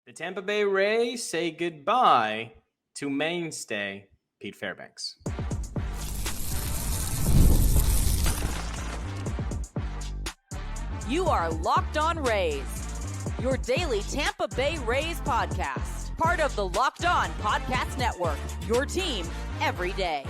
The Tampa Bay Rays say goodbye to mainstay Pete Fairbanks. You are Locked On Rays, your daily Tampa Bay Rays podcast. Part of the Locked On Podcast Network, your team every day.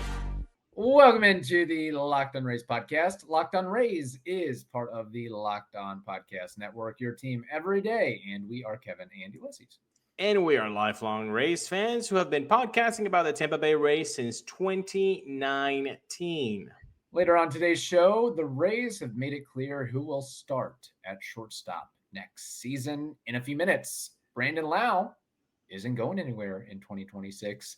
Welcome into the Locked On Rays podcast. Locked On Rays is part of the Locked On Podcast Network, your team every day. And we are Kevin and Ulises. And we are lifelong Rays fans who have been podcasting about the Tampa Bay Rays since 2019. Later on today's show, the Rays have made it clear who will start at shortstop next season. In a few minutes, Brandon Lowe isn't going anywhere in 2026.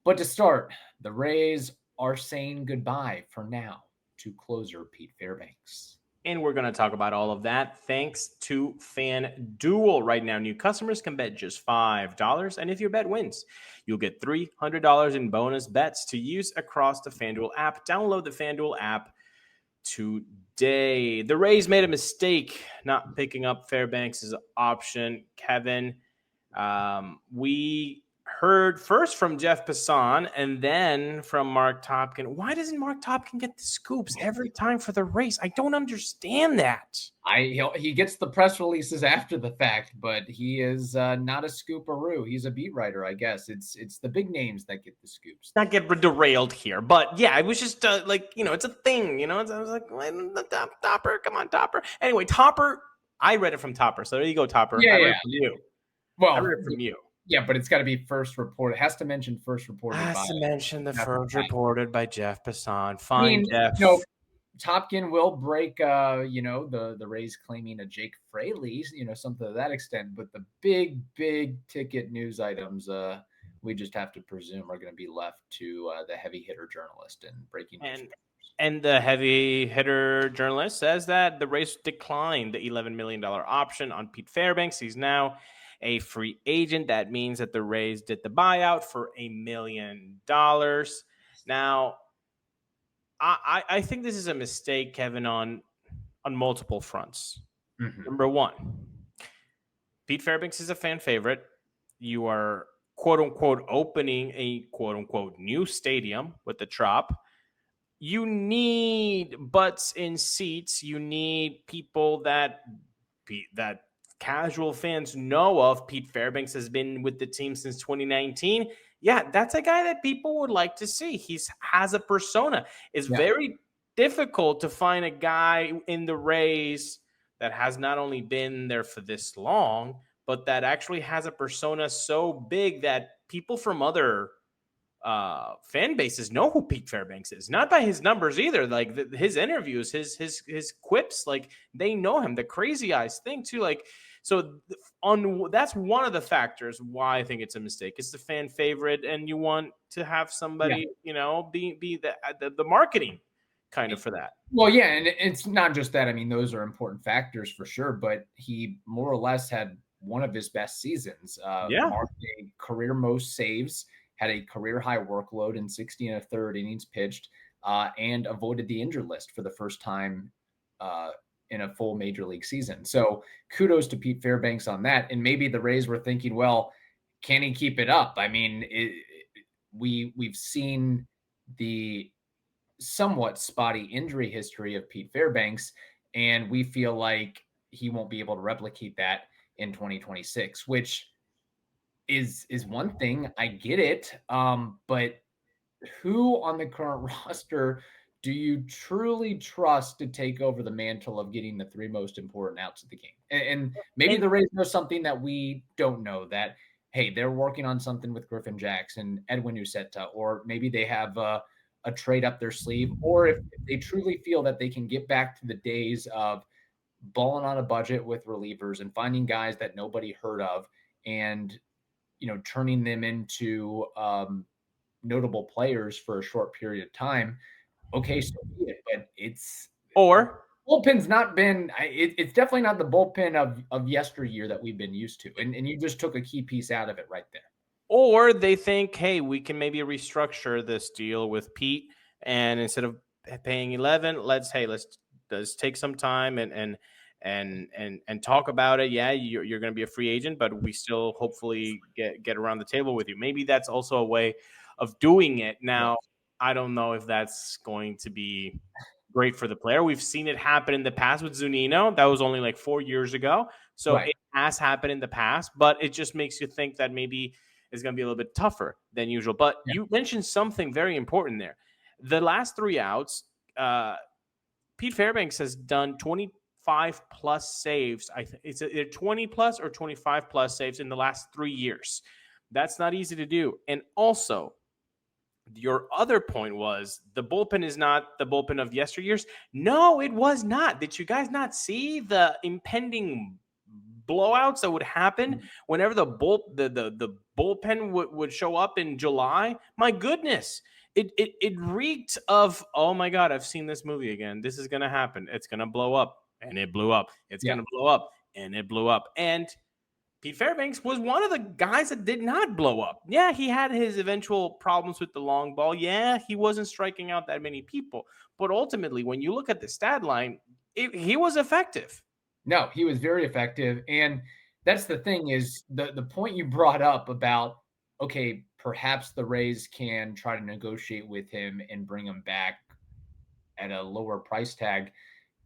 But to start, the Rays are saying goodbye for now to closer Pete Fairbanks. And we're going to talk about all of that thanks to FanDuel. Right now, new customers can bet just $5. And if your bet wins, you'll get $300 in bonus bets to use across the FanDuel app. Download the FanDuel app today. The Rays made a mistake not picking up Fairbanks' option. Kevin, we heard first from Jeff Passan and then from Mark Topkin. Why doesn't Mark Topkin get the scoops every time for the Rays? I don't understand that. He gets the press releases after the fact, but he is not a scooperoo. He's a beat writer, I guess. It's the big names that get the scoops. Not get derailed here, but yeah, it was just it's a thing, I was like, Topper, come on, Topper. Anyway, Topper, I read it from Topper, so there you go, Topper. Yeah, I read it from you. Well, I read it from you. Yeah, but it's got to be first reported. It has to mention first reported. Has to mention the first reported by Jeff Passan. Fine, Jeff. Topkin will break, the Rays claiming a Jake Fraley, something to that extent. But the big ticket news items, we just have to presume are going to be left to the heavy hitter journalist and breaking news. And the heavy hitter journalist says that the Rays declined the $11 million option on Pete Fairbanks. He's now a free agent. That means that the Rays did the buyout for $1 million. Now, I think this is a mistake, Kevin, on multiple fronts. Mm-hmm. Number one, Pete Fairbanks is a fan favorite. You are, quote unquote, opening a quote unquote new stadium with the Trop. You need butts in seats. You need people that casual fans know of. Pete Fairbanks has been with the team since 2019. Yeah, that's a guy that people would like to see. He has a persona. It's very difficult to find a guy in the Rays that has not only been there for this long, but that actually has a persona so big that people from other fan bases know who Pete Fairbanks is. Not by his numbers either. Like his interviews, his quips, like they know him. The crazy eyes thing too. That's one of the factors why I think it's a mistake. It's the fan favorite, and you want to have somebody, be the marketing kind of for that. Well, yeah, and it's not just that. I mean, those are important factors for sure, but he more or less had one of his best seasons. Marked a career most saves, had a career high workload in 60 1/3 innings pitched, and avoided the injured list for the first time in a full major league season. So kudos to Pete Fairbanks on that. And maybe the Rays were thinking, well, can he keep it up? I mean, we've seen the somewhat spotty injury history of Pete Fairbanks, and we feel like he won't be able to replicate that in 2026, which is one thing. I get it. But who on the current roster do you truly trust to take over the mantle of getting the three most important outs of the game? And maybe the Rays know something that we don't know, that, hey, they're working on something with Griffin Jackson, Edwin Uceta, or maybe they have a trade up their sleeve, or if they truly feel that they can get back to the days of balling on a budget with relievers and finding guys that nobody heard of and, turning them into notable players for a short period of time. Okay, so be it, but bullpen's not been. It's definitely not the bullpen of yesteryear that we've been used to, and you just took a key piece out of it right there. Or they think, hey, we can maybe restructure this deal with Pete, and instead of paying 11, let's take some time and and talk about it. Yeah, you're going to be a free agent, but we still hopefully get around the table with you. Maybe that's also a way of doing it. Now, I don't know if that's going to be great for the player. We've seen it happen in the past with Zunino. That was only like 4 years ago. So it has happened in the past, but it just makes you think that maybe it's going to be a little bit tougher than usual. But you mentioned something very important there. The last 3 outs, Pete Fairbanks has done 25 plus saves. I think it's either 20 plus or 25 plus saves in the last 3 years. That's not easy to do. And also, your other point was the bullpen is not the bullpen of yesteryears. No, it was not. Did you guys not see the impending blowouts that would happen whenever the bullpen would show up in July? My goodness. It reeked of, oh my God, I've seen this movie again. This is going to happen. It's going to blow up. And it blew up. It's going to blow up. And it blew up. And Pete Fairbanks was one of the guys that did not blow up. Yeah, he had his eventual problems with the long ball. Yeah, he wasn't striking out that many people. But ultimately, when you look at the stat line, he was effective. No, he was very effective. And that's the thing is the point you brought up about, okay, perhaps the Rays can try to negotiate with him and bring him back at a lower price tag.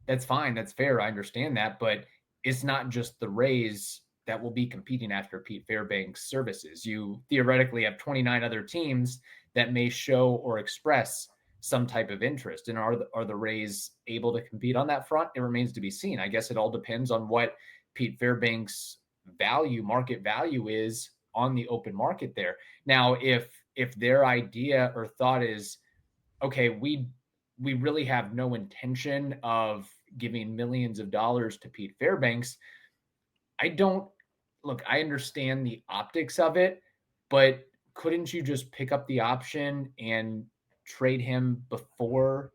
That's fine. That's fair. I understand that. But it's not just the Rays that will be competing after Pete Fairbanks' services. You theoretically have 29 other teams that may show or express some type of interest. And are the Rays able to compete on that front? It remains to be seen. I guess it all depends on what Pete Fairbanks' market value is on the open market there. Now, if their idea or thought is, okay, we really have no intention of giving millions of dollars to Pete Fairbanks, I understand the optics of it, but couldn't you just pick up the option and trade him before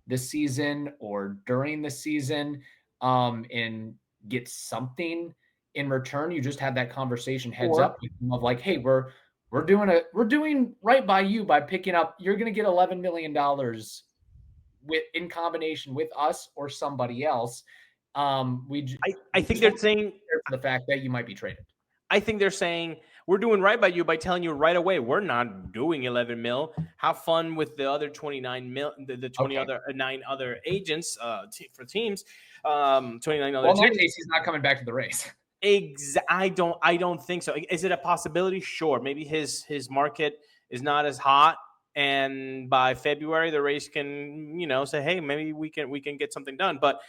the season or during the season and get something in return? You just have that conversation heads up of like, hey, we're doing right by you by picking up. You're going to get $11 million in combination with us or somebody else. I think they're saying the fact that you might be traded. I think they're saying we're doing right by you by telling you right away we're not doing 11 mil. Have fun with the other 29 mil, the 20 other 9 other agents for teams. 29 other. Well, in that case, he's not coming back to the Rays. I don't think so. Is it a possibility? Sure. Maybe his market is not as hot, and by February the Rays can say, hey, maybe we can get something done. But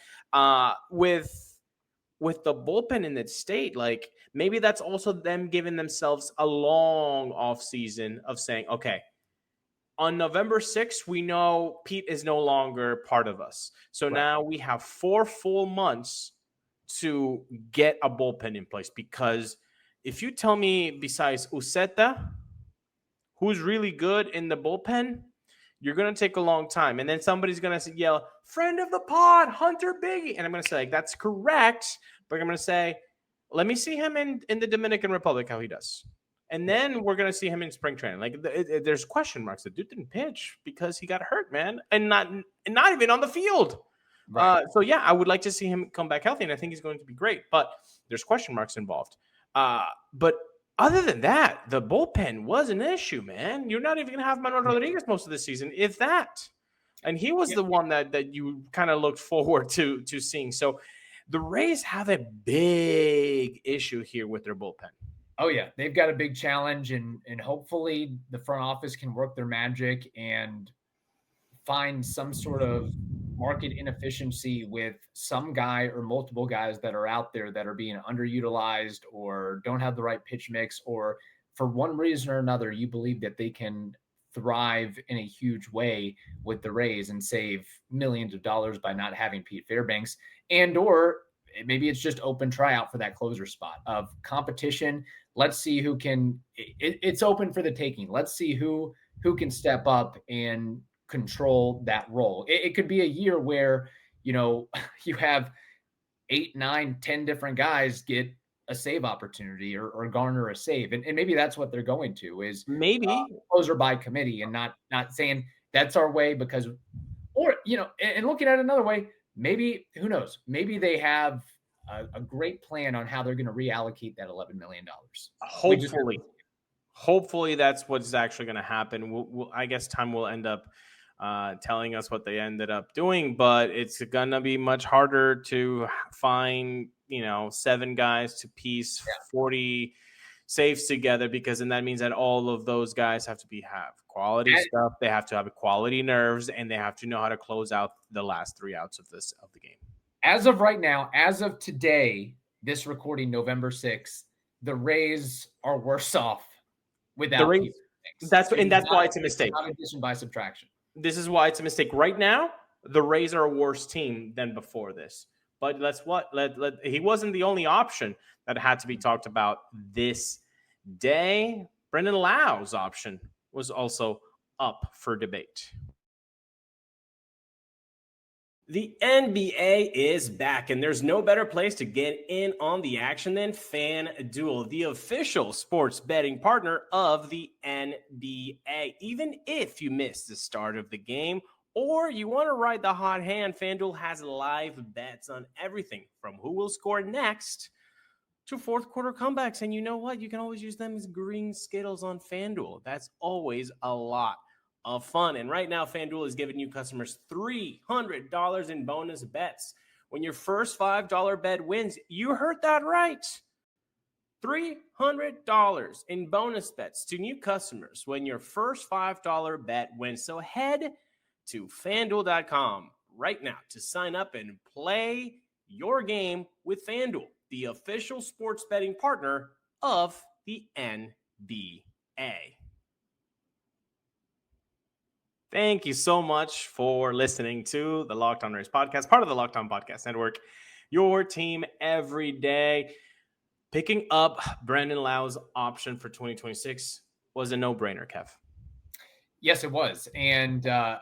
with the bullpen in that state, like maybe that's also them giving themselves a long off season of saying, okay, on November 6th, we know Pete is no longer part of us. So now we have 4 full months to get a bullpen in place. Because if you tell me besides Uceta, who's really good in the bullpen, you're going to take a long time. And then somebody's going to yell, friend of the pod, Hunter Biggie. And I'm going to say, like, that's correct. But I'm going to say, let me see him in the Dominican Republic, how he does. And then we're going to see him in spring training. Like, there's question marks. The dude didn't pitch because he got hurt, man. And not even on the field. Right. So, yeah, I would like to see him come back healthy. And I think he's going to be great. But there's question marks involved. But other than that, the bullpen was an issue, man. You're not even going to have Manuel Rodriguez most of the season, if that. And he was the one that you kind of looked forward to seeing. So the Rays have a big issue here with their bullpen. Oh, yeah. They've got a big challenge, and hopefully the front office can work their magic and find some sort of market inefficiency with some guy or multiple guys that are out there that are being underutilized or don't have the right pitch mix, or for one reason or another, you believe that they can thrive in a huge way with the Rays and save millions of dollars by not having Pete Fairbanks, or maybe it's just open tryout for that closer spot of competition. Let's see who can, it's open for the taking. Let's see who can step up and control that role. It could be a year where, you have 8, 9, 10 different guys get a save opportunity or garner a save. And maybe that's what they're going to is maybe closer by committee and not saying that's our way because, and looking at it another way, maybe, who knows, maybe they have a great plan on how they're going to reallocate that $11 million. Hopefully that's what's actually going to happen. I guess time will end up telling us what they ended up doing, but it's going to be much harder to find, 7 guys to piece 40 saves together, because then that means that all of those guys have to have quality stuff. They have to have quality nerves, and they have to know how to close out the last 3 outs of the game. As of right now, as of today, this recording November 6th, the Rays are worse off without Pete Fairbanks. That's why it's a mistake. Not addition by subtraction. This is why it's a mistake. Right now, the Rays are a worse team than before this. But he wasn't the only option that had to be talked about this day. Brendan Lowe's option was also up for debate. The NBA is back, and there's no better place to get in on the action than FanDuel, the official sports betting partner of the NBA. Even if you missed the start of the game or you want to ride the hot hand, FanDuel has live bets on everything from who will score next to fourth quarter comebacks. And you know what? You can always use them as green Skittles on FanDuel. That's always a lot of fun. And right now, FanDuel is giving you customers $300 in bonus bets when your first $5 bet wins. You heard that right. $300 in bonus bets to new customers when your first $5 bet wins. So head to FanDuel.com right now to sign up and play your game with FanDuel, the official sports betting partner of the NBA. Thank you so much for listening to the Locked On Rays podcast, part of the Locked On Podcast Network, your team every day. Picking up Brendan Lowe's option for 2026 was a no-brainer, Kev. Yes, it was. And I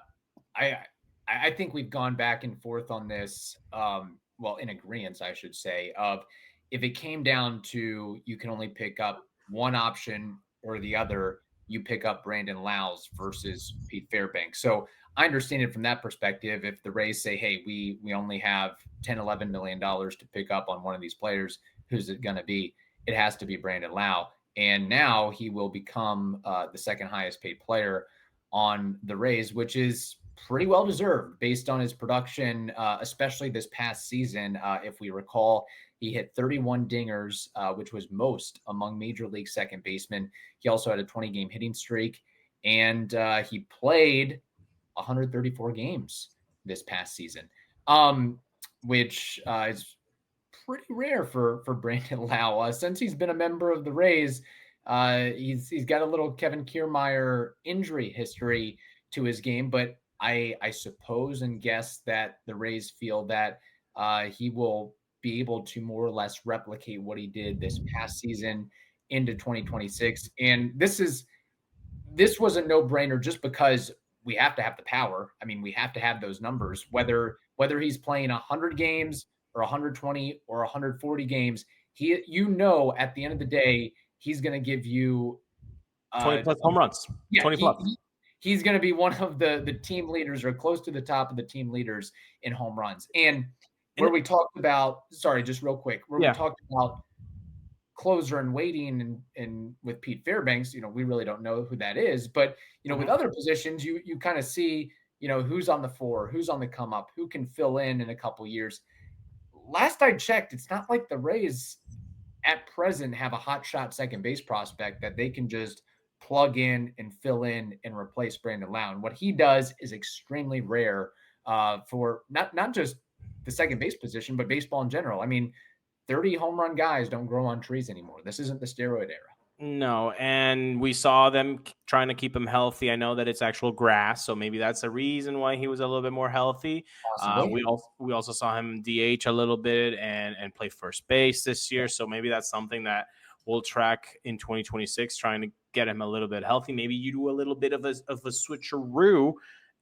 think we've gone back and forth on this, in agreement, I should say, of if it came down to you can only pick up one option or the other, you pick up Brandon Lowe's versus Pete Fairbanks. So I understand it from that perspective. If the Rays say, hey, we only have $10-11 million to pick up on one of these players, who's it going to be? It has to be Brandon Lowe. And now he will become the second highest paid player on the Rays, which is pretty well deserved based on his production, especially this past season. If we recall, he hit 31 dingers, which was most among major league second basemen. He also had a 20-game hitting streak, and he played 134 games this past season, which is pretty rare for Brandon Lowe. Since he's been a member of the Rays, he's got a little Kevin Kiermaier injury history to his game, but I suppose and guess that the Rays feel that he will be able to more or less replicate what he did this past season into 2026. And this was a no-brainer just because we have to have the power. I mean, we have to have those numbers, whether he's playing 100 games or 120 or 140 games, at the end of the day, he's going to give you 20 plus home runs. Yeah, 20 plus. He's going to be one of the team leaders or close to the top of the team leaders in home runs. And we talked about, just real quick, we talked about closer and waiting and with Pete Fairbanks, we really don't know who that is. But, with other positions, you kind of see, who's on the floor, who's on the come up, who can fill in a couple years. Last I checked, it's not like the Rays at present have a hot shot second base prospect that they can just plug in and fill in and replace Brandon Lowe. And what he does is extremely rare for not just the second base position, but baseball in general. I mean, 30 home run guys don't grow on trees anymore. This isn't the steroid era. No, and we saw them trying to keep him healthy. I know that it's actual grass, so maybe that's a reason why he was a little bit more healthy. We also saw him DH a little bit and play first base this year, so maybe that's something that we'll track in 2026, trying to get him a little bit healthy. Maybe you do a little bit of a switcheroo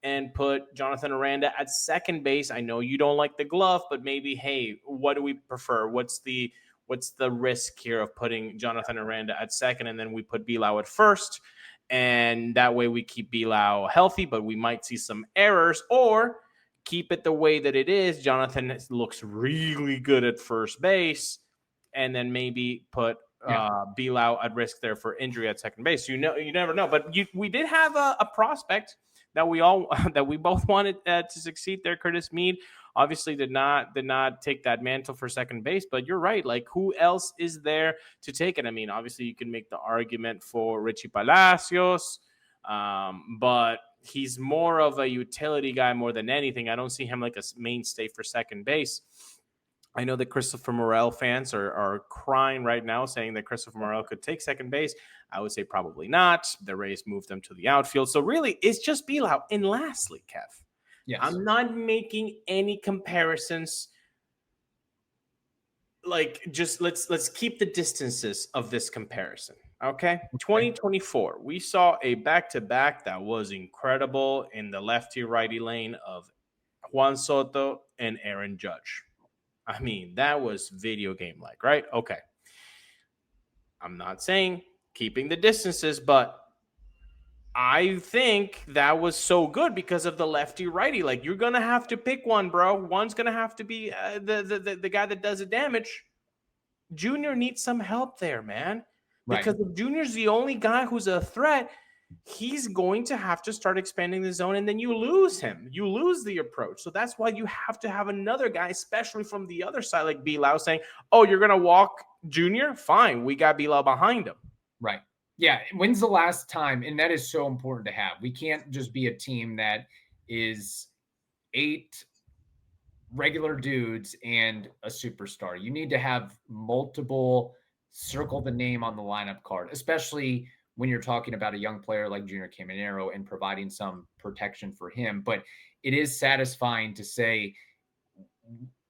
and put Jonathan Aranda at second base. I know you don't like the glove, but maybe, hey, what do we prefer? What's the risk here of putting Jonathan Aranda at second, and then we put Bilao at first, and that way we keep Bilao healthy, but we might see some errors? Or keep it the way that it is. Jonathan looks really good at first base, and then maybe put Lowe at risk there for injury at second base. You never know. But we did have a prospect that we both wanted to succeed there. Curtis Mead obviously did not take that mantle for second base, but you're right. Like, who else is there to take it? I mean, obviously you can make the argument for Richie Palacios, but he's more of a utility guy more than anything. I don't see him like a mainstay for second base. I know that Christopher Morel fans are crying right now, saying that Christopher Morel could take second base. I would say probably not. The Rays moved them to the outfield. So really, it's just Lowe. And lastly, Kev, yes, I'm not making any comparisons. Like, just let's keep the distances of this comparison. Okay. 2024, we saw a back-to-back that was incredible in the lefty-righty lane of Juan Soto and Aaron Judge. I mean, that was video game-like, right? Okay. I'm not saying keeping the distances, but I think that was so good because of the lefty-righty. Like, you're going to have to pick one, bro. One's going to have to be the guy that does the damage. Junior needs some help there, man. Because if Junior's the only guy who's a threat, he's going to have to start expanding the zone, and then you lose him. You lose the approach. So that's why you have to have another guy, especially from the other side, like Lowe, saying, oh, you're going to walk Junior? Fine. We got Lowe behind him. Right. Yeah. When's the last time? And that is so important to have. We can't just be a team that is 8 regular dudes and a superstar. You need to have multiple circle the name on the lineup card, especially when you're talking about a young player like Junior Caminero and providing some protection for him. But it is satisfying to say,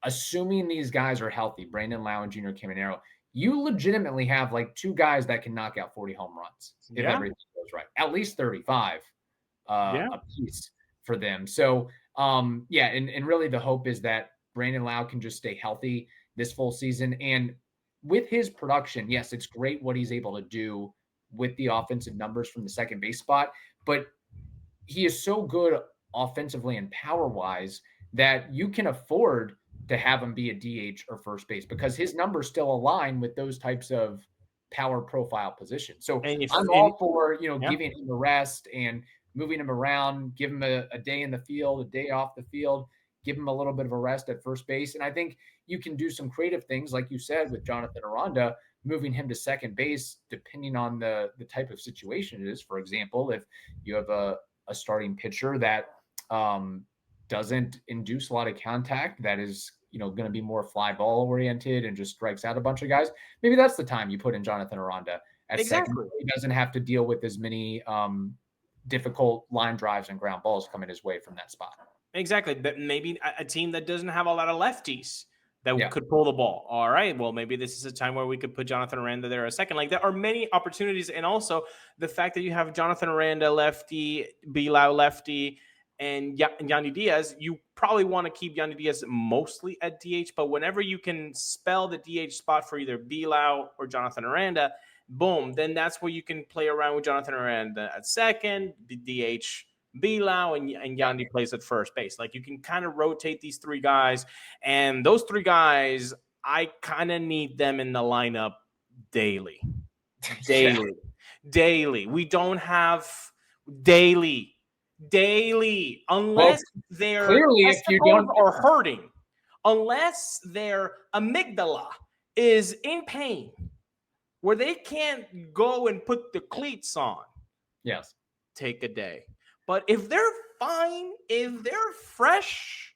assuming these guys are healthy, Brandon Lowe and Junior Caminero, you legitimately have like 2 guys that can knock out 40 home runs if everything goes right. At least 35 a piece for them. So, and really the hope is that Brandon Lowe can just stay healthy this full season. And with his production, yes, it's great what he's able to do with the offensive numbers from the second base spot, but he is so good offensively and power-wise that you can afford to have him be a DH or first base because his numbers still align with those types of power profile positions. So I'm all for, giving him a rest and moving him around, give him a day in the field, a day off the field, give him a little bit of a rest at first base. And I think you can do some creative things, like you said, with Jonathan Aranda, moving him to second base, depending on the type of situation it is. For example, if you have a starting pitcher that doesn't induce a lot of contact, that is, going to be more fly ball oriented and just strikes out a bunch of guys, maybe that's the time you put in Jonathan Aranda at second. He doesn't have to deal with as many difficult line drives and ground balls coming his way from that spot. Exactly. But maybe a team that doesn't have a lot of lefties that could pull the ball. All right. Well, maybe this is a time where we could put Jonathan Aranda there a second. Like, there are many opportunities. And also the fact that you have Jonathan Aranda lefty, Lowe lefty, and Yandy Diaz, you probably want to keep Yandy Diaz mostly at DH. But whenever you can spell the DH spot for either Lowe or Jonathan Aranda, boom, then that's where you can play around with Jonathan Aranda at second, DH Lowe, and Yandy plays at first base. Like, you can kind of rotate these 3 guys, and those 3 guys, I kind of need them in the lineup daily. We don't have daily, unless their testicles are hurting, unless their amygdala is in pain, where they can't go and put the cleats on. Yes. Take a day. But if they're fine, if they're fresh,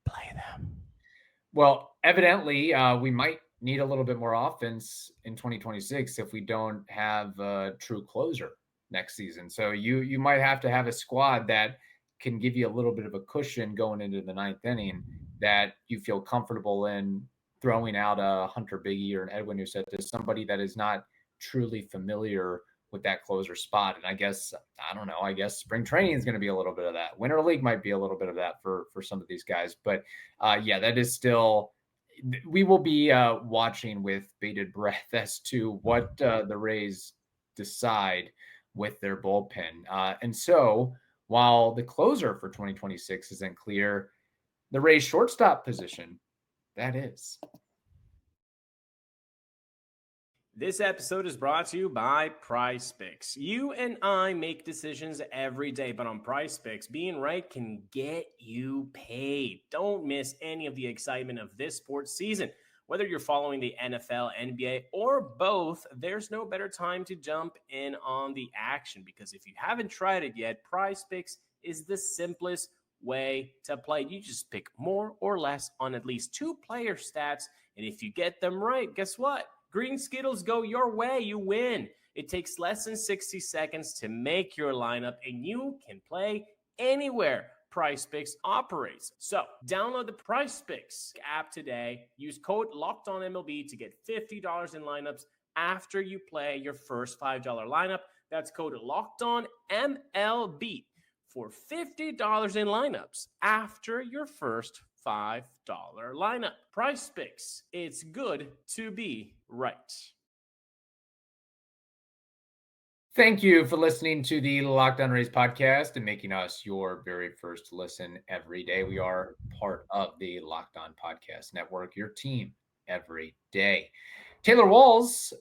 play them. Well, evidently, we might need a little bit more offense in 2026 if we don't have a true closer next season. So you might have to have a squad that can give you a little bit of a cushion going into the 9th inning that you feel comfortable in throwing out a Hunter Biggie or an Edwin Uceta, somebody that is not truly familiar with that closer spot. And I guess spring training is going to be a little bit of that. Winter League might be a little bit of that for some of these guys. But that is still, we will be watching with bated breath as to what the Rays decide with their bullpen. And so While the closer for 2026 isn't clear, the Rays shortstop position, that is. This episode is brought to you by Prize Picks. You and I make decisions every day, but on Prize Picks, being right can get you paid. Don't miss any of the excitement of this sports season. Whether you're following the NFL, NBA, or both, there's no better time to jump in on the action, because if you haven't tried it yet, Prize Picks is the simplest way to play. You just pick more or less on at least 2 player stats, and if you get them right, guess what? Green Skittles go your way. You win. It takes less than 60 seconds to make your lineup, and you can play anywhere Prize Picks operates. So download the Prize Picks app today. Use code LOCKEDONMLB to get $50 in lineups after you play your first $5 lineup. That's code LOCKEDONMLB for $50 in lineups after your first $5 lineup. Prize Picks. It's good to be right. Thank you for listening to the Locked On Rays podcast and making us your very first listen every day. We are part of the Locked On Podcast Network, your team every day. Taylor Walls,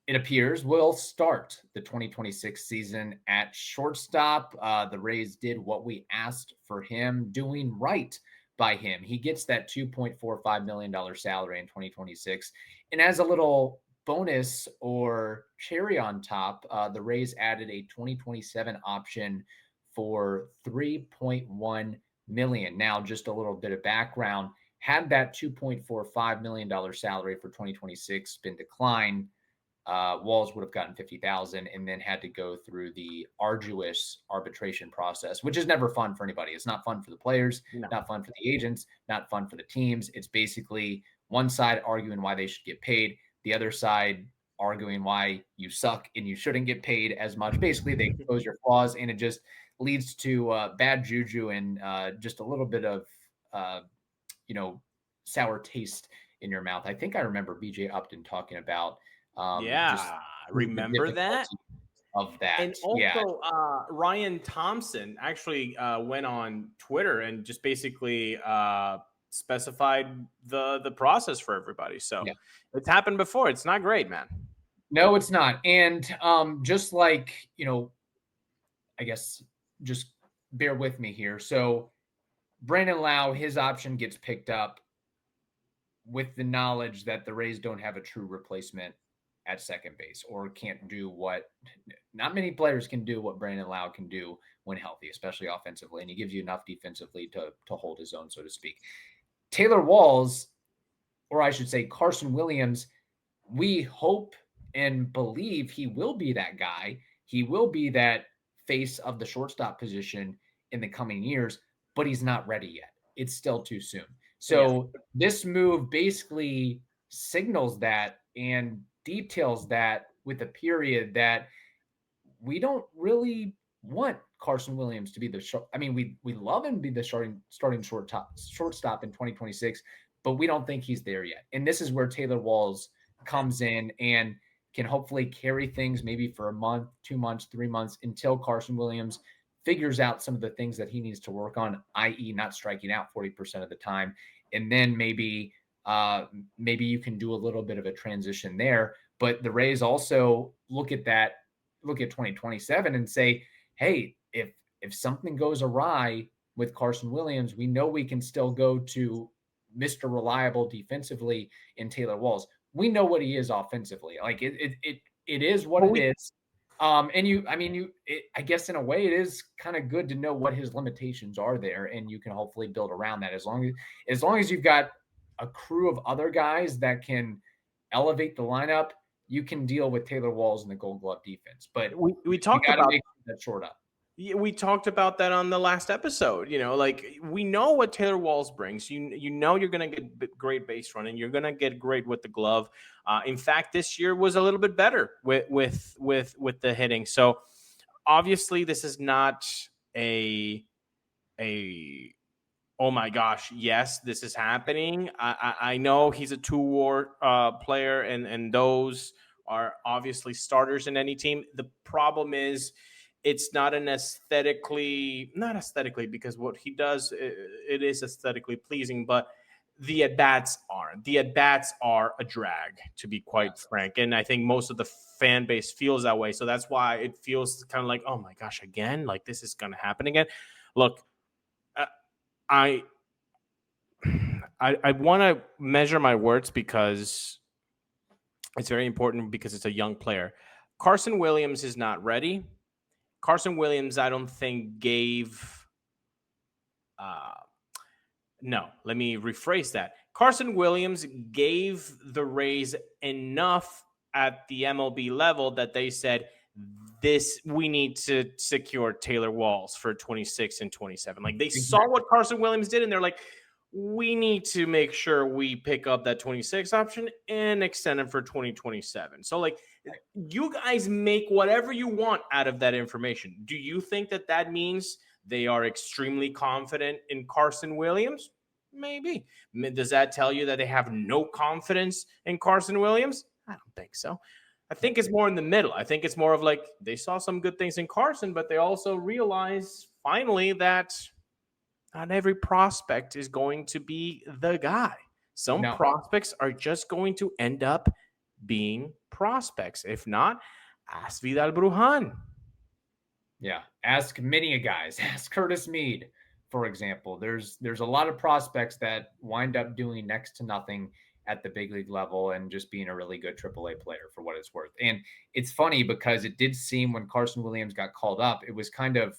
it appears, will start the 2026 season at shortstop. The Rays did what we asked for him, doing right by him. He gets that $2.45 million salary in 2026. And as a little bonus or cherry on top, the Rays added a 2027 option for $3.1 million. Now, just a little bit of background. Had that $2.45 million salary for 2026 been declined, Walls would have gotten $50,000 and then had to go through the arduous arbitration process, which is never fun for anybody. It's not fun for the players, not fun for the agents, not fun for the teams. It's basically one side arguing why they should get paid, the other side arguing why you suck and you shouldn't get paid as much. Basically, they expose your flaws, and it just leads to bad juju and just a little bit of, sour taste in your mouth. I think I remember BJ Upton talking about remember that of that. And also, Ryan Thompson actually went on Twitter and just basically specified the process for everybody. So It's happened before. It's not great, man. No, it's not. And just like, I guess just bear with me here. So Brandon Lowe, his option gets picked up with the knowledge that the Rays don't have a true replacement at second base, or can't do what not many players can do what Brandon Lowe can do when healthy, especially offensively. And he gives you enough defensively to hold his own, so to speak. Taylor Walls, or I should say Carson Williams, we hope and believe he will be that guy. He will be that face of the shortstop position in the coming years, but he's not ready yet. It's still too soon. So This move basically signals that and details that with a period that we don't really want Carson Williams to be the we love him to be the starting shortstop in 2026, but we don't think he's there yet. And this is where Taylor Walls comes in and can hopefully carry things maybe for a month, 2 months, 3 months until Carson Williams figures out some of the things that he needs to work on, i.e. not striking out 40% of the time. And then maybe you can do a little bit of a transition there. But the Rays also look at 2027 and say, hey, if something goes awry with Carson Williams, we know we can still go to Mr. Reliable defensively in Taylor Walls. We know what he is offensively. Like it is what it is. I guess in a way it is kind of good to know what his limitations are there, and you can hopefully build around that as long as you've got a crew of other guys that can elevate the lineup, you can deal with Taylor Walls and the Gold Glove defense. But we talked about that short up. We talked about that on the last episode. We know what Taylor Walls brings. You know you're going to get great base running. You're going to get great with the glove. In fact, this year was a little bit better with the hitting. So obviously, this is not a oh my gosh, yes, this is happening. I know he's a two-war player, and those are obviously starters in any team. The problem is it's not not aesthetically, because what he does, it is aesthetically pleasing, but the at-bats aren't. The at-bats are a drag, to be quite frank. And I think most of the fan base feels that way. So that's why it feels kind of like, oh my gosh, again, like this is going to happen again. Look, I want to measure my words because it's very important, because it's a young player. Carson Williams is not ready. Carson Williams, I don't think gave no, let me rephrase that. Carson Williams gave the Rays enough at the MLB level that they said, we need to secure Taylor Walls for 26 and 27. Like, they saw what Carson Williams did, and they're like, we need to make sure we pick up that 26 option and extend it for 2027. So, like, you guys make whatever you want out of that information. Do you think that means they are extremely confident in Carson Williams? Maybe. Does that tell you that they have no confidence in Carson Williams? I don't think so. I think it's more in the middle. I think it's more of like, they saw some good things in Carson, but they also realized finally that not every prospect is going to be the guy. Some prospects are just going to end up being prospects. If not, ask Vidal Brujan. Yeah, ask many guys. Ask Curtis Mead, for example. There's a lot of prospects that wind up doing next to nothing at the big league level and just being a really good AAA player for what it's worth. And it's funny because it did seem when Carson Williams got called up, it was kind of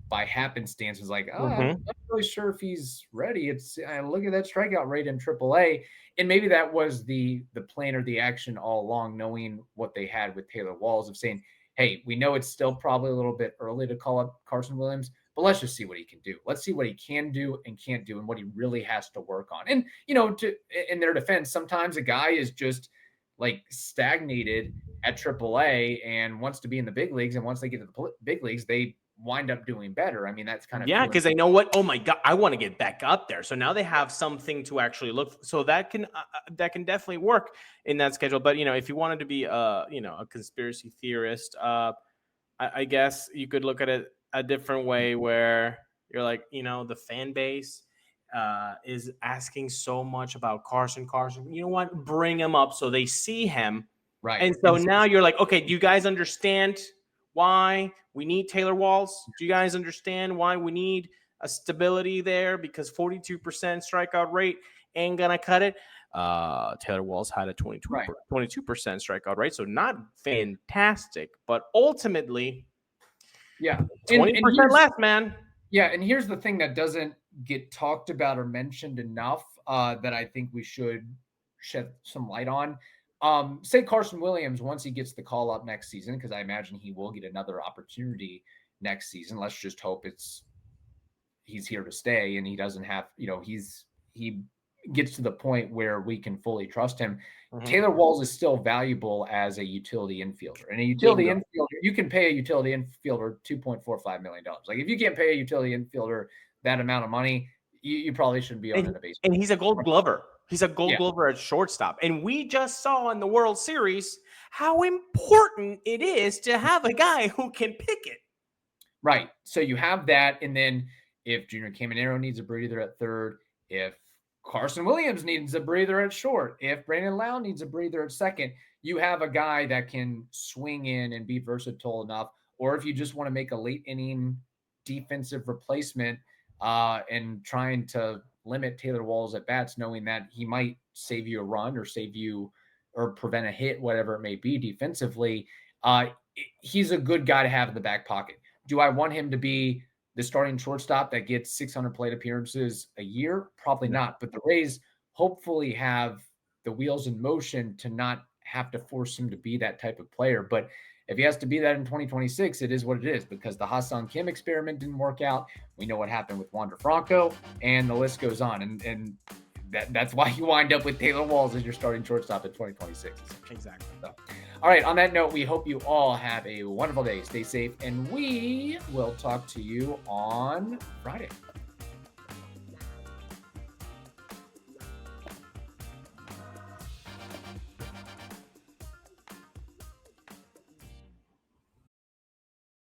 by happenstance. It was like, I'm not really sure if he's ready. It's look at that strikeout rate in AAA. And maybe that was the plan or the action all along, knowing what they had with Taylor Walls, of saying, hey, we know it's still probably a little bit early to call up Carson Williams, but let's just see what he can do. Let's see what he can do and can't do and what he really has to work on. And, in their defense, sometimes a guy is just like stagnated at AAA and wants to be in the big leagues. And once they get to the big leagues, they wind up doing better. I mean, that's kind of because they know what, oh my God, I want to get back up there. So now they have something to actually look for. So that can definitely work in that schedule. But if you wanted to be a conspiracy theorist, I guess you could look at it a different way, where you're like, the fan base is asking so much about Carson. You know what? Bring him up so they see him. Right. And so now you're like, okay, do you guys understand why we need Taylor Walls? Do you guys understand why we need a stability there? Because 42% strikeout rate ain't gonna cut it. Taylor Walls had a 22% strikeout rate, so not fantastic, but ultimately, 20% less, man. Yeah, and here's the thing that doesn't get talked about or mentioned enough that I think we should shed some light on. Say Carson Williams, once he gets the call up next season, because I imagine he will get another opportunity next season. Let's just hope he's here to stay and he doesn't have, he gets to the point where we can fully trust him. Mm-hmm. Taylor Walls is still valuable as a utility infielder. And a utility infielder, you can pay a utility infielder $2.45 million. Like, if you can't pay a utility infielder that amount of money, you probably shouldn't be owning a baseball. And he's a Gold Glover. He's a Gold Glover at shortstop. And we just saw in the World Series how important it is to have a guy who can pick it. Right. So you have that. And then if Junior Caminero needs a breather at third, if Carson Williams needs a breather at short, if Brandon Lowe needs a breather at second, you have a guy that can swing in and be versatile enough. Or if you just want to make a late inning defensive replacement and trying to limit Taylor Walls at bats, knowing that he might save you a run or prevent a hit, whatever it may be defensively, he's a good guy to have in the back pocket. Do I want him to be the starting shortstop that gets 600 plate appearances a year? Probably not. But the Rays hopefully have the wheels in motion to not have to force him to be that type of player. But if he has to be that in 2026, it is what it is, because the Ha-Seong Kim experiment didn't work out. We know what happened with Wander Franco, and the list goes on. And that's why you wind up with Taylor Walls as your starting shortstop in 2026. Exactly. So, all right, on that note, we hope you all have a wonderful day. Stay safe, and we will talk to you on Friday.